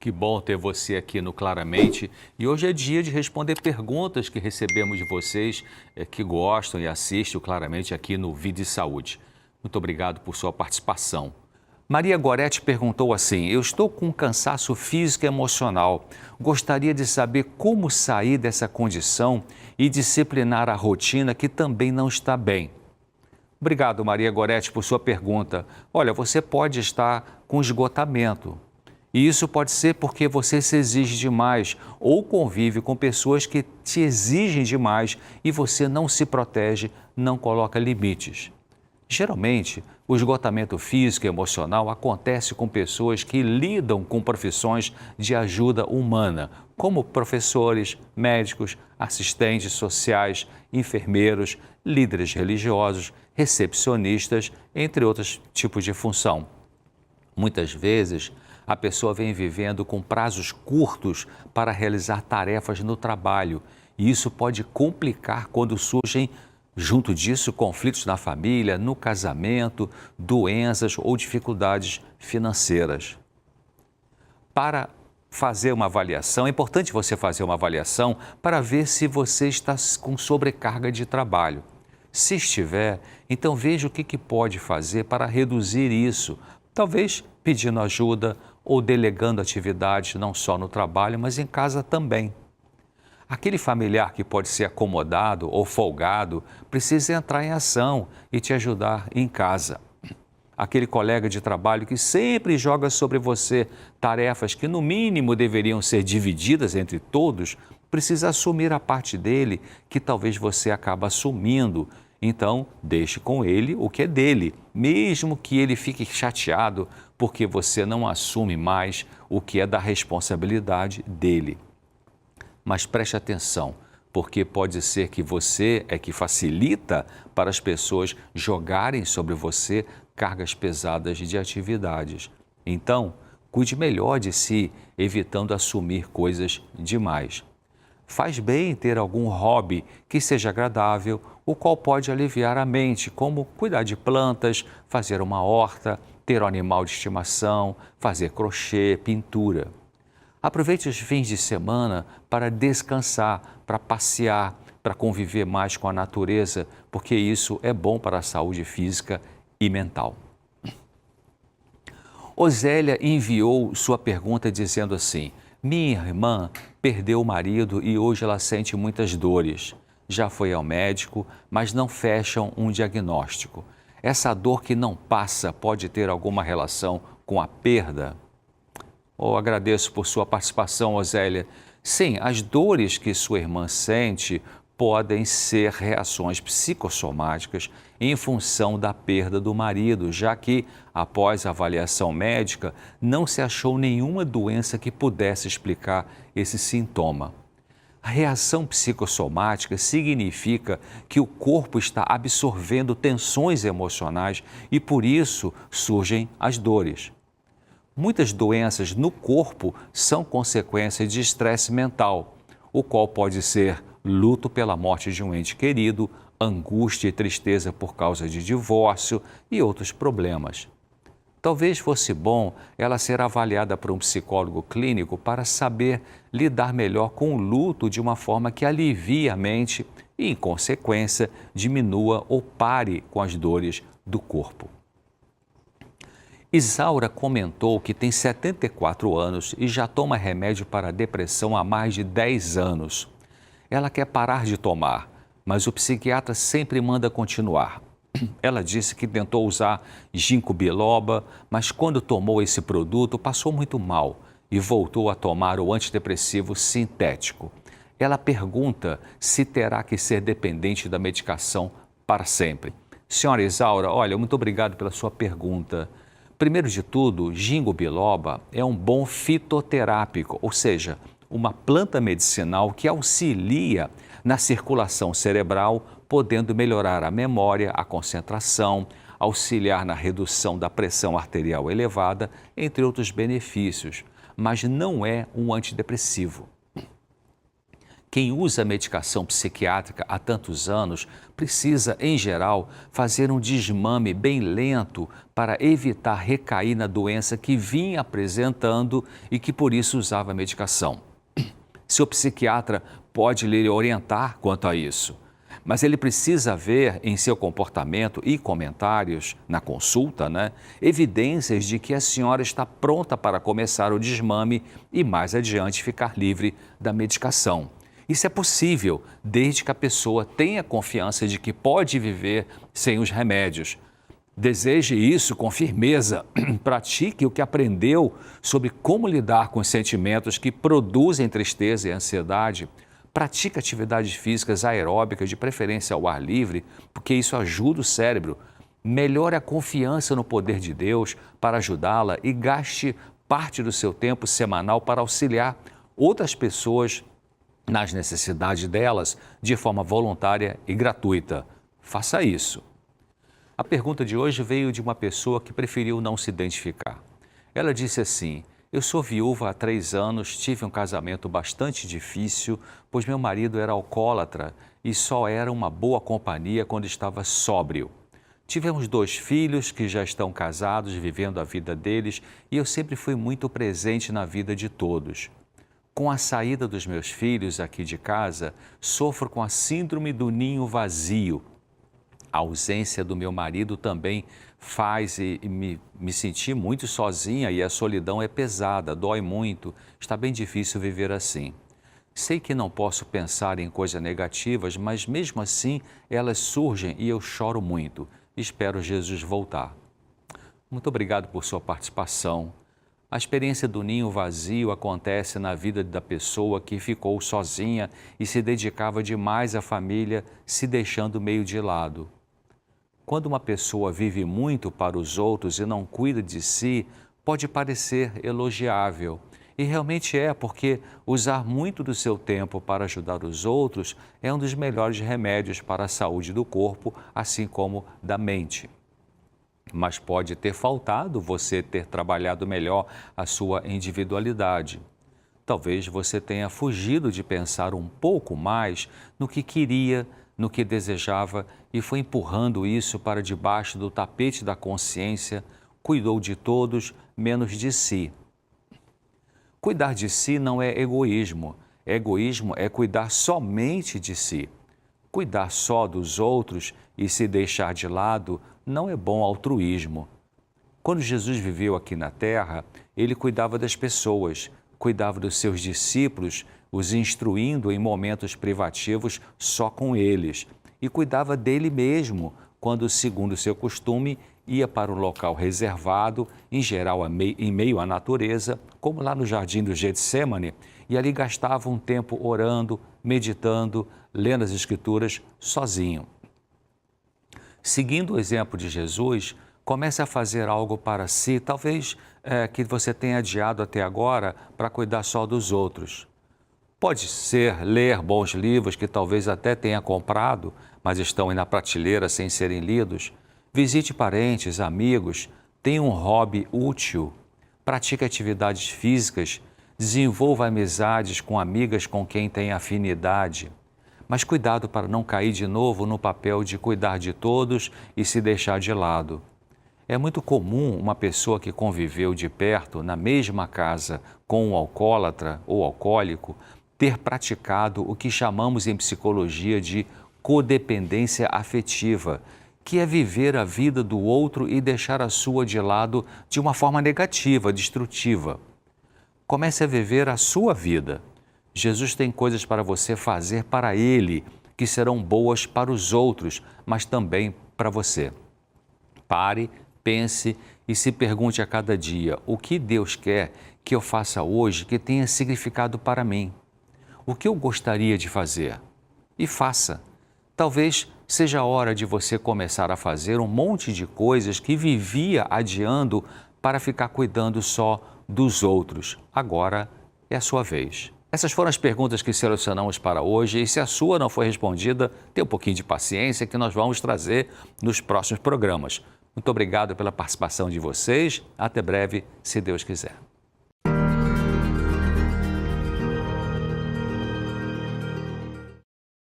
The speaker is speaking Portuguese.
Que bom ter você aqui no Claramente. E hoje é dia de responder perguntas que recebemos de vocês que gostam e assistem o Claramente aqui no Vida e Saúde. Muito obrigado por sua participação. Maria Goretti perguntou assim: eu estou com cansaço físico e emocional. Gostaria de saber como sair dessa condição e disciplinar a rotina que também não está bem. Obrigado, Maria Goretti, por sua pergunta. Olha, você pode estar com esgotamento. E isso pode ser porque você se exige demais ou convive com pessoas que te exigem demais e você não se protege, não coloca limites. Geralmente, o esgotamento físico e emocional acontece com pessoas que lidam com profissões de ajuda humana, como professores, médicos, assistentes sociais, enfermeiros, líderes religiosos, recepcionistas, entre outros tipos de função. Muitas vezes, a pessoa vem vivendo com prazos curtos para realizar tarefas no trabalho e isso pode complicar quando surgem, junto disso, conflitos na família, no casamento, doenças ou dificuldades financeiras. Para fazer uma avaliação, é importante você fazer uma avaliação para ver se você está com sobrecarga de trabalho. Se estiver, então veja o que pode fazer para reduzir isso, talvez pedindo ajuda ou delegando atividades não só no trabalho, mas em casa também. Aquele familiar que pode ser acomodado ou folgado precisa entrar em ação e te ajudar em casa. Aquele colega de trabalho que sempre joga sobre você tarefas que no mínimo deveriam ser divididas entre todos, precisa assumir a parte dele que talvez você acabe assumindo. Então, deixe com ele o que é dele, mesmo que ele fique chateado porque você não assume mais o que é da responsabilidade dele. Mas preste atenção, porque pode ser que você é que facilita para as pessoas jogarem sobre você cargas pesadas de atividades. Então, cuide melhor de si, evitando assumir coisas demais. Faz bem ter algum hobby que seja agradável, o qual pode aliviar a mente, como cuidar de plantas, fazer uma horta, ter um animal de estimação, fazer crochê, pintura. Aproveite os fins de semana para descansar, para passear, para conviver mais com a natureza, porque isso é bom para a saúde física e mental. Osélia enviou sua pergunta dizendo assim: minha irmã perdeu o marido e hoje ela sente muitas dores. Já foi ao médico, mas não fecham um diagnóstico. Essa dor que não passa pode ter alguma relação com a perda? Agradeço por sua participação, Osélia. Sim, as dores que sua irmã sente podem ser reações psicossomáticas em função da perda do marido, já que, após a avaliação médica, não se achou nenhuma doença que pudesse explicar esse sintoma. A reação psicossomática significa que o corpo está absorvendo tensões emocionais e, por isso, surgem as dores. Muitas doenças no corpo são consequências de estresse mental, o qual pode ser luto pela morte de um ente querido, angústia e tristeza por causa de divórcio e outros problemas. Talvez fosse bom ela ser avaliada por um psicólogo clínico para saber lidar melhor com o luto de uma forma que alivie a mente e, em consequência, diminua ou pare com as dores do corpo. Isaura comentou que tem 74 anos e já toma remédio para a depressão há mais de 10 anos. Ela quer parar de tomar, mas o psiquiatra sempre manda continuar. Ela disse que tentou usar ginkgo biloba, mas quando tomou esse produto passou muito mal e voltou a tomar o antidepressivo sintético. Ela pergunta se terá que ser dependente da medicação para sempre. Senhora Isaura, olha, muito obrigado pela sua pergunta. Primeiro de tudo, ginkgo biloba é um bom fitoterápico, ou seja, uma planta medicinal que auxilia na circulação cerebral, podendo melhorar a memória, a concentração, auxiliar na redução da pressão arterial elevada, entre outros benefícios, mas não é um antidepressivo. Quem usa medicação psiquiátrica há tantos anos precisa, em geral, fazer um desmame bem lento para evitar recair na doença que vinha apresentando e que por isso usava a medicação. Seu psiquiatra pode lhe orientar quanto a isso, mas ele precisa ver em seu comportamento e comentários na consulta, evidências de que a senhora está pronta para começar o desmame e mais adiante ficar livre da medicação. Isso é possível, desde que a pessoa tenha confiança de que pode viver sem os remédios. Deseje isso com firmeza, pratique o que aprendeu sobre como lidar com os sentimentos que produzem tristeza e ansiedade. Pratique atividades físicas aeróbicas, de preferência ao ar livre, porque isso ajuda o cérebro. Melhore a confiança no poder de Deus para ajudá-la e gaste parte do seu tempo semanal para auxiliar outras pessoas nas necessidades delas de forma voluntária e gratuita. Faça isso. A pergunta de hoje veio de uma pessoa que preferiu não se identificar. Ela disse assim: eu sou viúva há 3 anos, tive um casamento bastante difícil, pois meu marido era alcoólatra e só era uma boa companhia quando estava sóbrio. Tivemos 2 filhos que já estão casados, vivendo a vida deles, e eu sempre fui muito presente na vida de todos. Com a saída dos meus filhos aqui de casa, sofro com a síndrome do ninho vazio. A ausência do meu marido também faz me sentir muito sozinha e a solidão é pesada, dói muito, está bem difícil viver assim. Sei que não posso pensar em coisas negativas, mas mesmo assim elas surgem e eu choro muito. Espero Jesus voltar. Muito obrigado por sua participação. A experiência do ninho vazio acontece na vida da pessoa que ficou sozinha e se dedicava demais à família, se deixando meio de lado. Quando uma pessoa vive muito para os outros e não cuida de si, pode parecer elogiável. E realmente é, porque usar muito do seu tempo para ajudar os outros é um dos melhores remédios para a saúde do corpo, assim como da mente. Mas pode ter faltado você ter trabalhado melhor a sua individualidade. Talvez você tenha fugido de pensar um pouco mais no que queria, no que desejava e foi empurrando isso para debaixo do tapete da consciência, cuidou de todos, menos de si. Cuidar de si não é egoísmo. Egoísmo é cuidar somente de si. Cuidar só dos outros e se deixar de lado não é bom altruísmo. Quando Jesus viveu aqui na terra, ele cuidava das pessoas, cuidava dos seus discípulos, os instruindo em momentos privativos só com eles, e cuidava dele mesmo, quando, segundo seu costume, ia para um local reservado, em geral em meio à natureza, como lá no jardim do Getsêmani, e ali gastava um tempo orando, meditando, lendo as Escrituras, sozinho. Seguindo o exemplo de Jesus, comece a fazer algo para si, talvez que você tenha adiado até agora para cuidar só dos outros. Pode ser ler bons livros que talvez até tenha comprado, mas estão aí na prateleira sem serem lidos. Visite parentes, amigos, tenha um hobby útil, pratique atividades físicas, desenvolva amizades com amigas com quem tem afinidade. Mas cuidado para não cair de novo no papel de cuidar de todos e se deixar de lado. É muito comum uma pessoa que conviveu de perto na mesma casa com um alcoólatra ou alcoólico ter praticado o que chamamos em psicologia de codependência afetiva, que é viver a vida do outro e deixar a sua de lado de uma forma negativa, destrutiva. Comece a viver a sua vida. Jesus tem coisas para você fazer para Ele, que serão boas para os outros, mas também para você. Pare, pense e se pergunte a cada dia: o que Deus quer que eu faça hoje que tenha significado para mim? O que eu gostaria de fazer? E faça. Talvez seja a hora de você começar a fazer um monte de coisas que vivia adiando para ficar cuidando só dos outros. Agora é a sua vez. Essas foram as perguntas que selecionamos para hoje e se a sua não foi respondida, tenha um pouquinho de paciência que nós vamos trazer nos próximos programas. Muito obrigado pela participação de vocês. Até breve, se Deus quiser.